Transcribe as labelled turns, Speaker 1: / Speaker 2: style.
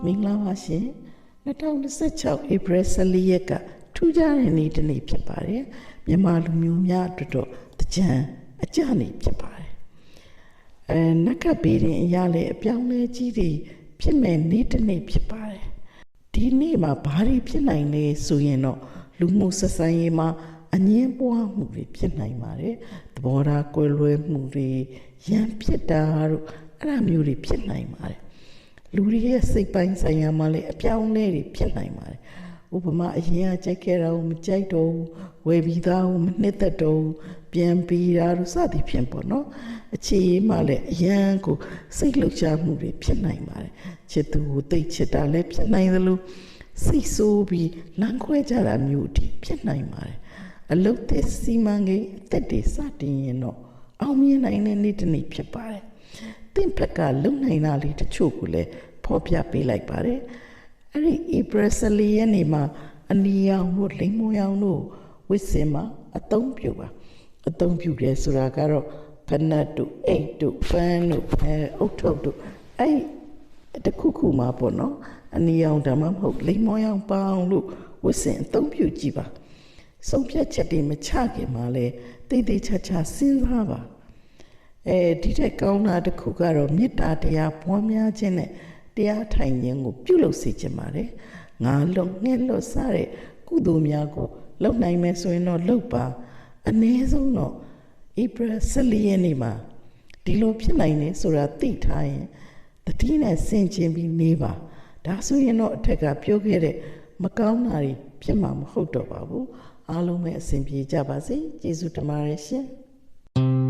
Speaker 1: မင်္ဂလာပါရှင်2026 April 14ရက်ကထူးခြားတဲ့နေ့တစ်နေ့ဖြစ်ပါတယ်မြန်မာလူမျိုးများအတွက်တော့တကြံအကြနေ့ဖြစ်ပါတယ်နက္ခတ်ပေးတဲ့အရာလေအပြောင်းလဲကြီးတွေဖြစ်မဲ့နေ့တစ်နေ့ဖြစ်ပါတယ်ဒီနေ့မှာဘာတွေဖြစ်နိုင်လဲဆိုရင်တော့လူမှုဆက်ဆံရေးမှာအငင်းပွားမှုတွေဖြစ်နိုင်ပါတယ်သဘောထားကွဲလွဲမှုတွေရန်ဖြစ်တာတို့အဲ့ဒါမျိုးတွေဖြစ်နိုင်ပါတယ်လူတွေရဲ့စိတ်ပိုင်းဆိုင်ရာမှာလည်းအပြောင်းအလဲတွေဖြစ်နိုင်ပါတယ်ဥပမာအရင်ကကြိုက်ခဲ့တာကိုမကြိုက်တော့ဝယ်ပြီးသားကိုမနှစ်သက်တော့ပြန်ပြီးတာတို့စသည်ဖြင့်ပေါ့နော်အခြေရေးမှာလည်းအရန်ကိုစိတ်လှုပ်ရှားမှုတွေဖြစ်နိုင်ပါတယ်ချစ်သူကိုသိချစ်တာလည်းဖြစ်နိုင်သလိုစိတ်ဆိုးပြီးလမ်းခွဲကြတာမျိုးတွေဖြစ်နိုင်ပါတယ်အလုတ်သစ်စီမံကိန်းအသက်တွေစတင်ရင်တော့အောင်မြင်နိုင်တဲ့နေ့တစ်နေ့ဖြစ်ပါတယ်တင့်ဖက်ကလုံနိုင်တာလေးတချို့ကိုလည်းဖော်ပြပေးလိုက်ပါတယ်အဲ့ဒီ April 14ရက်နေ့မှာအနီရောင်တို့လိမ္မော်ရောင်တို့ဝစ်စင်မှာအသုံးပြုတယ်ဆိုတာကတော့ဖနတ်တို့အိတ်တို့ဖန်းတို့အုတ်ထုတ်တို့အဲ့တခုခုမှာပေါ့နော်အနီရောင်ဒါမှမဟုတ်လိမ္မော်ရောင်ပေါင်းလို့ဝစ်စင်အသုံးပြုကြည့်ပါဆုံးဖြတ်ချက်တွေမချခင်မှာလဲတိတ်တိတ်ချာချာစဉ်းစားပါဒီတဲ့ကောင်းတာတစ်ခုကတော့မေတ္တာတရားပွားများခြင်းနဲ့တရားထိုင်ခြင်းကိုပြုလုပ်စေချင်ပါတယ်ငါလုံငှက်လွတ်စားတဲ့ကုသိုလ်များကိုလုပ်နိုင်မယ်ဆိုရင်တော့လုပ်ပါအနည်းဆုံးတော့ April 14ရက်နေ့မှာဒီလိုဖြစ်နိုင်တယ်ဆိုတာသိထားရင်တတိနဲ့ဆင်ခြင်ပြီးနေပါဒါဆိုရင်တော့အထက်ကပြောခဲ့တဲ့မကောင်းတာတွေဖြစ်မှာမဟုတ်တော့ပါဘူးအားလုံးပဲအဆင်ပြေကြပါစေကျေးဇူးတင်ပါတယ်ရှင်